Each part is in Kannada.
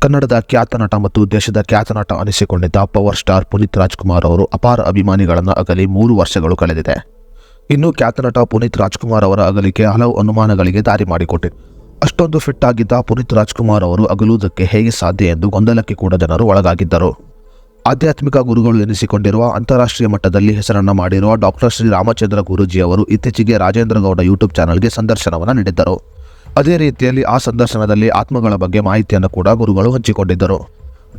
ಕನ್ನಡದ ಖ್ಯಾತ ನಟ ಮತ್ತು ದೇಶದ ಖ್ಯಾತ ನಟ ಅನಿಸಿಕೊಂಡಿದ್ದ ಪವರ್ ಸ್ಟಾರ್ ಪುನೀತ್ ರಾಜ್ಕುಮಾರ್ ಅವರು ಅಪಾರ ಅಭಿಮಾನಿಗಳನ್ನು ಅಗಲಿ 3 ವರ್ಷಗಳು ಕಳೆದಿದೆ. ಇನ್ನು ಖ್ಯಾತ ನಟ ಪುನೀತ್ ರಾಜ್ಕುಮಾರ್ ಅವರ ಅಗಲಿಕೆ ಹಲವು ಅನುಮಾನಗಳಿಗೆ ದಾರಿ ಮಾಡಿಕೊಟ್ಟಿದೆ. ಅಷ್ಟೊಂದು ಫಿಟ್ ಆಗಿದ್ದ ಪುನೀತ್ ರಾಜ್ಕುಮಾರ್ ಅವರು ಅಗಲುವುದಕ್ಕೆ ಹೇಗೆ ಸಾಧ್ಯ ಎಂದು ಗೊಂದಲಕ್ಕೆ ಕೂಡ ಜನರು ಒಳಗಾಗಿದ್ದರು. ಆಧ್ಯಾತ್ಮಿಕ ಗುರುಗಳು ಎನಿಸಿಕೊಂಡಿರುವ ಅಂತಾರಾಷ್ಟ್ರೀಯ ಮಟ್ಟದಲ್ಲಿ ಹೆಸರನ್ನು ಮಾಡಿರುವ ಡಾಕ್ಟರ್ ಶ್ರೀ ರಾಮಚಂದ್ರ ಗುರೂಜಿ ಅವರು ಇತ್ತೀಚೆಗೆ ರಾಜೇಂದ್ರ ಗೌಡ ಯೂಟ್ಯೂಬ್ ಚಾನಲ್ಗೆ ಸಂದರ್ಶನವನ್ನು ನೀಡಿದ್ದರು. ಅದೇ ರೀತಿಯಲ್ಲಿ ಆ ಸಂದರ್ಶನದಲ್ಲಿ ಆತ್ಮಗಳ ಬಗ್ಗೆ ಮಾಹಿತಿಯನ್ನು ಕೂಡ ಗುರುಗಳು ಹಂಚಿಕೊಂಡಿದ್ದರು.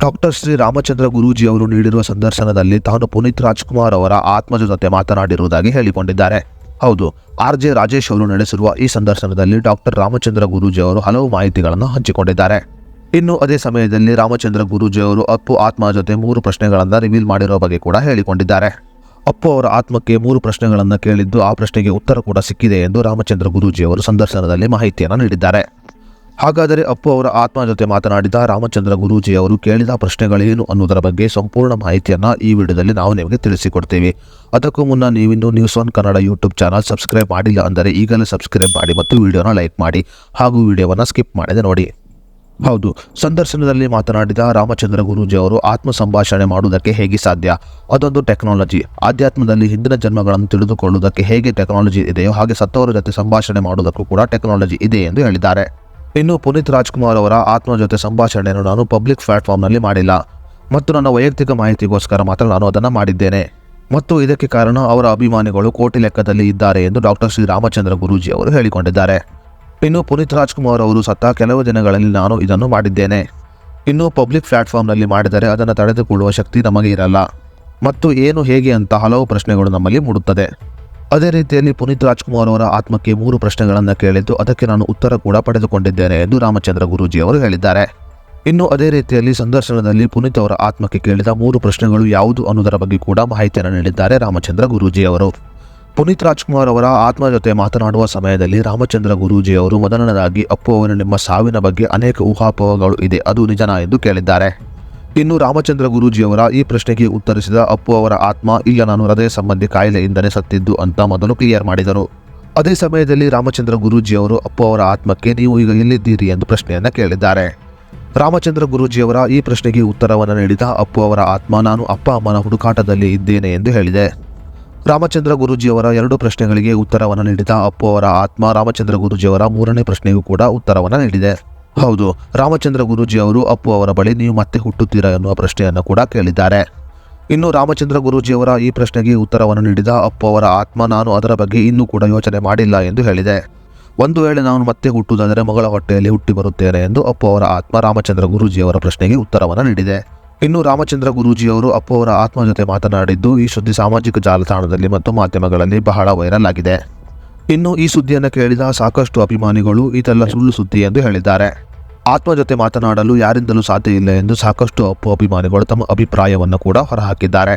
ಡಾಕ್ಟರ್ ಶ್ರೀ ರಾಮಚಂದ್ರ ಗುರೂಜಿ ಅವರು ನೀಡಿರುವ ಸಂದರ್ಶನದಲ್ಲಿ ತಾನು ಪುನೀತ್ ರಾಜ್ಕುಮಾರ್ ಅವರ ಆತ್ಮದ ಜೊತೆ ಮಾತನಾಡಿರುವುದಾಗಿ ಹೇಳಿಕೊಂಡಿದ್ದಾರೆ. ಹೌದು, RJ ರಾಜೇಶ್ ಅವರು ನಡೆಸಿರುವ ಈ ಸಂದರ್ಶನದಲ್ಲಿ ಡಾಕ್ಟರ್ ರಾಮಚಂದ್ರ ಗುರೂಜಿ ಅವರು ಹಲವು ಮಾಹಿತಿಗಳನ್ನು ಹಂಚಿಕೊಂಡಿದ್ದಾರೆ. ಇನ್ನು ಅದೇ ಸಮಯದಲ್ಲಿ ರಾಮಚಂದ್ರ ಗುರೂಜಿ ಅವರು ಅಪ್ಪು ಆತ್ಮ ಜೊತೆ 3 ಪ್ರಶ್ನೆಗಳನ್ನು ರಿವೀಲ್ ಮಾಡಿರೋ ಬಗ್ಗೆ ಕೂಡ ಹೇಳಿಕೊಂಡಿದ್ದಾರೆ. ಅಪ್ಪು ಅವರ ಆತ್ಮಕ್ಕೆ 3 ಪ್ರಶ್ನೆಗಳನ್ನು ಕೇಳಿದ್ದು ಆ ಪ್ರಶ್ನೆಗೆ ಉತ್ತರ ಕೂಡ ಸಿಕ್ಕಿದೆ ಎಂದು ರಾಮಚಂದ್ರ ಗುರೂಜಿ ಅವರು ಸಂದರ್ಶನದಲ್ಲಿ ಮಾಹಿತಿಯನ್ನು ನೀಡಿದ್ದಾರೆ. ಹಾಗಾದರೆ ಅಪ್ಪು ಅವರ ಆತ್ಮ ಜೊತೆ ಮಾತನಾಡಿದ ರಾಮಚಂದ್ರ ಗುರೂಜಿ ಅವರು ಕೇಳಿದ ಪ್ರಶ್ನೆಗಳೇನು ಅನ್ನೋದರ ಬಗ್ಗೆ ಸಂಪೂರ್ಣ ಮಾಹಿತಿಯನ್ನು ಈ ವಿಡಿಯೋದಲ್ಲಿ ನಾವು ನಿಮಗೆ ತಿಳಿಸಿಕೊಡ್ತೀವಿ. ಅದಕ್ಕೂ ಮುನ್ನ ನೀವಿನ್ನೂ ನ್ಯೂಸ್1 ಕನ್ನಡ ಯೂಟ್ಯೂಬ್ ಚಾನಲ್ ಸಬ್ಸ್ಕ್ರೈಬ್ ಮಾಡಿಲ್ಲ ಅಂದರೆ ಈಗಲೇ ಸಬ್ಸ್ಕ್ರೈಬ್ ಮಾಡಿ ಮತ್ತು ವಿಡಿಯೋನ ಲೈಕ್ ಮಾಡಿ ಹಾಗೂ ವಿಡಿಯೋವನ್ನು ಸ್ಕಿಪ್ ಮಾಡದೆ ನೋಡಿ. ಹೌದು, ಸಂದರ್ಶನದಲ್ಲಿ ಮಾತನಾಡಿದ ರಾಮಚಂದ್ರ ಗುರೂಜಿ ಅವರು ಆತ್ಮ ಸಂಭಾಷಣೆ ಮಾಡುವುದಕ್ಕೆ ಹೇಗೆ ಸಾಧ್ಯ, ಅದೊಂದು ಟೆಕ್ನಾಲಜಿ. ಆಧ್ಯಾತ್ಮದಲ್ಲಿ ಹಿಂದಿನ ಜನ್ಮಗಳನ್ನು ತಿಳಿದುಕೊಳ್ಳುವುದಕ್ಕೆ ಹೇಗೆ ಟೆಕ್ನಾಲಜಿ ಇದೆಯೋ ಹಾಗೆ ಸತ್ತವರ ಜೊತೆ ಸಂಭಾಷಣೆ ಮಾಡುವುದಕ್ಕೂ ಕೂಡ ಟೆಕ್ನಾಲಜಿ ಇದೆ ಎಂದು ಹೇಳಿದ್ದಾರೆ. ಇನ್ನು ಪುನೀತ್ ರಾಜ್ಕುಮಾರ್ ಅವರ ಆತ್ಮ ಜೊತೆ ಸಂಭಾಷಣೆಯನ್ನು ನಾನು ಪಬ್ಲಿಕ್ ಪ್ಲಾಟ್ಫಾರ್ಮ್ನಲ್ಲಿ ಮಾಡಿಲ್ಲ ಮತ್ತು ನನ್ನ ವೈಯಕ್ತಿಕ ಮಾಹಿತಿಗೋಸ್ಕರ ಮಾತ್ರ ನಾನು ಅದನ್ನು ಮಾಡಿದ್ದೇನೆ ಮತ್ತು ಇದಕ್ಕೆ ಕಾರಣ ಅವರ ಅಭಿಮಾನಿಗಳು ಕೋಟಿ ಲೆಕ್ಕದಲ್ಲಿ ಇದ್ದಾರೆ ಎಂದು ಡಾಕ್ಟರ್ ಶ್ರೀ ರಾಮಚಂದ್ರ ಗುರೂಜಿ ಅವರು ಹೇಳಿಕೊಂಡಿದ್ದಾರೆ. ಇನ್ನು ಪುನೀತ್ ರಾಜ್ಕುಮಾರ್ ಅವರು ಸತ್ತ ಕೆಲವು ದಿನಗಳಲ್ಲಿ ನಾನು ಇದನ್ನು ಮಾಡಿದ್ದೇನೆ. ಇನ್ನು ಪಬ್ಲಿಕ್ ಪ್ಲಾಟ್ಫಾರ್ಮ್ನಲ್ಲಿ ಮಾಡಿದರೆ ಅದನ್ನು ತಡೆದುಕೊಳ್ಳುವ ಶಕ್ತಿ ನಮಗೆ ಇರಲ್ಲ ಮತ್ತು ಏನು ಹೇಗೆ ಅಂತ ಹಲವು ಪ್ರಶ್ನೆಗಳು ನಮ್ಮಲ್ಲಿ ಮೂಡುತ್ತದೆ. ಅದೇ ರೀತಿಯಲ್ಲಿ ಪುನೀತ್ ರಾಜ್ಕುಮಾರ್ ಅವರ ಆತ್ಮಕ್ಕೆ 3 ಪ್ರಶ್ನೆಗಳನ್ನು ಕೇಳಿದ್ದು ಅದಕ್ಕೆ ನಾನು ಉತ್ತರ ಕೂಡ ಪಡೆದುಕೊಂಡಿದ್ದೇನೆ ಎಂದು ರಾಮಚಂದ್ರ ಗುರೂಜಿ ಅವರು ಹೇಳಿದ್ದಾರೆ. ಇನ್ನು ಅದೇ ರೀತಿಯಲ್ಲಿ ಸಂದರ್ಶನದಲ್ಲಿ ಪುನೀತ್ ಅವರ ಆತ್ಮಕ್ಕೆ ಕೇಳಿದ 3 ಪ್ರಶ್ನೆಗಳು ಯಾವುದು ಅನ್ನೋದರ ಬಗ್ಗೆ ಕೂಡ ಮಾಹಿತಿಯನ್ನು ನೀಡಿದ್ದಾರೆ ರಾಮಚಂದ್ರ ಗುರೂಜಿ ಅವರು. ಪುನೀತ್ ರಾಜ್ಕುಮಾರ್ ಅವರ ಆತ್ಮ ಜೊತೆ ಮಾತನಾಡುವ ಸಮಯದಲ್ಲಿ ರಾಮಚಂದ್ರ ಗುರೂಜಿ ಅವರು ಮೊದಲನೇದಾಗಿ ಅಪ್ಪು ಅವರ ನಿಮ್ಮ ಸಾವಿನ ಬಗ್ಗೆ ಅನೇಕ ಊಹಾಪೋಹಗಳು ಇದೆ, ಅದು ನಿಜನಾ ಎಂದು ಕೇಳಿದ್ದಾರೆ. ಇನ್ನು ರಾಮಚಂದ್ರ ಗುರೂಜಿ ಅವರ ಈ ಪ್ರಶ್ನೆಗೆ ಉತ್ತರಿಸಿದ ಅಪ್ಪು ಅವರ ಆತ್ಮ ಇಲ್ಲ, ನಾನು ಹೃದಯ ಸಂಬಂಧಿ ಕಾಯಿಲೆಯಿಂದಲೇ ಸತ್ತಿದ್ದು ಅಂತ ಮೊದಲು ಕ್ಲಿಯರ್ ಮಾಡಿದರು. ಅದೇ ಸಮಯದಲ್ಲಿ ರಾಮಚಂದ್ರ ಗುರೂಜಿ ಅವರು ಅಪ್ಪು ಅವರ ಆತ್ಮಕ್ಕೆ ನೀವು ಈಗ ಎಲ್ಲಿದ್ದೀರಿ ಎಂದು ಪ್ರಶ್ನೆಯನ್ನು ಕೇಳಿದ್ದಾರೆ. ರಾಮಚಂದ್ರ ಗುರೂಜಿ ಅವರ ಈ ಪ್ರಶ್ನೆಗೆ ಉತ್ತರವನ್ನು ನೀಡಿದ ಅಪ್ಪು ಅವರ ಆತ್ಮ ನಾನು ಅಪ್ಪ ಅಮ್ಮನ ಹುಡುಕಾಟದಲ್ಲಿ ಇದ್ದೇನೆ ಎಂದು ಹೇಳಿದೆ. ರಾಮಚಂದ್ರ ಗುರೂಜಿ ಅವರ 2 ಪ್ರಶ್ನೆಗಳಿಗೆ ಉತ್ತರವನ್ನು ನೀಡಿದ ಅಪ್ಪು ಅವರ ಆತ್ಮ ರಾಮಚಂದ್ರ ಗುರೂಜಿ ಅವರ 3ನೇ ಪ್ರಶ್ನೆಗೂ ಕೂಡ ಉತ್ತರವನ್ನು ನೀಡಿದೆ. ಹೌದು, ರಾಮಚಂದ್ರ ಗುರೂಜಿ ಅವರು ಅಪ್ಪು ಅವರ ಬಳಿ ನೀವು ಮತ್ತೆ ಹುಟ್ಟುತ್ತೀರಾ ಎನ್ನುವ ಪ್ರಶ್ನೆಯನ್ನು ಕೂಡ ಕೇಳಿದ್ದಾರೆ. ಇನ್ನು ರಾಮಚಂದ್ರ ಗುರೂಜಿ ಅವರ ಈ ಪ್ರಶ್ನೆಗೆ ಉತ್ತರವನ್ನು ನೀಡಿದ ಅಪ್ಪು ಅವರ ಆತ್ಮ ನಾನು ಅದರ ಬಗ್ಗೆ ಇನ್ನೂ ಕೂಡ ಯೋಚನೆ ಮಾಡಿಲ್ಲ ಎಂದು ಹೇಳಿದೆ. ಒಂದು ವೇಳೆ ನಾನು ಮತ್ತೆ ಹುಟ್ಟುವುದಾದರೆ ಮಗಳ ಹೊಟ್ಟೆಯಲ್ಲಿ ಹುಟ್ಟಿ ಬರುತ್ತೇನೆ ಎಂದು ಅಪ್ಪು ಅವರ ಆತ್ಮ ರಾಮಚಂದ್ರ ಗುರೂಜಿ ಅವರ ಪ್ರಶ್ನೆಗೆ ಉತ್ತರವನ್ನು ನೀಡಿದೆ. ಇನ್ನು ರಾಮಚಂದ್ರ ಗುರೂಜಿ ಅವರು ಅಪ್ಪು ಅವರ ಆತ್ಮ ಜೊತೆ ಮಾತನಾಡಿದ್ದು ಈ ಸುದ್ದಿ ಸಾಮಾಜಿಕ ಜಾಲತಾಣದಲ್ಲಿ ಮತ್ತು ಮಾಧ್ಯಮಗಳಲ್ಲಿ ಬಹಳ ವೈರಲ್ ಆಗಿದೆ. ಇನ್ನು ಈ ಸುದ್ದಿಯನ್ನು ಕೇಳಿದ ಸಾಕಷ್ಟು ಅಭಿಮಾನಿಗಳು ಇದೆಲ್ಲ ಸುಳ್ಳು ಸುದ್ದಿ ಎಂದು ಹೇಳಿದ್ದಾರೆ. ಆತ್ಮ ಜೊತೆ ಮಾತನಾಡಲು ಯಾರಿಂದಲೂ ಸಾಧ್ಯ ಇಲ್ಲ ಎಂದು ಸಾಕಷ್ಟು ಅಪ್ಪು ಅಭಿಮಾನಿಗಳು ತಮ್ಮ ಅಭಿಪ್ರಾಯವನ್ನು ಕೂಡ ಹೊರಹಾಕಿದ್ದಾರೆ.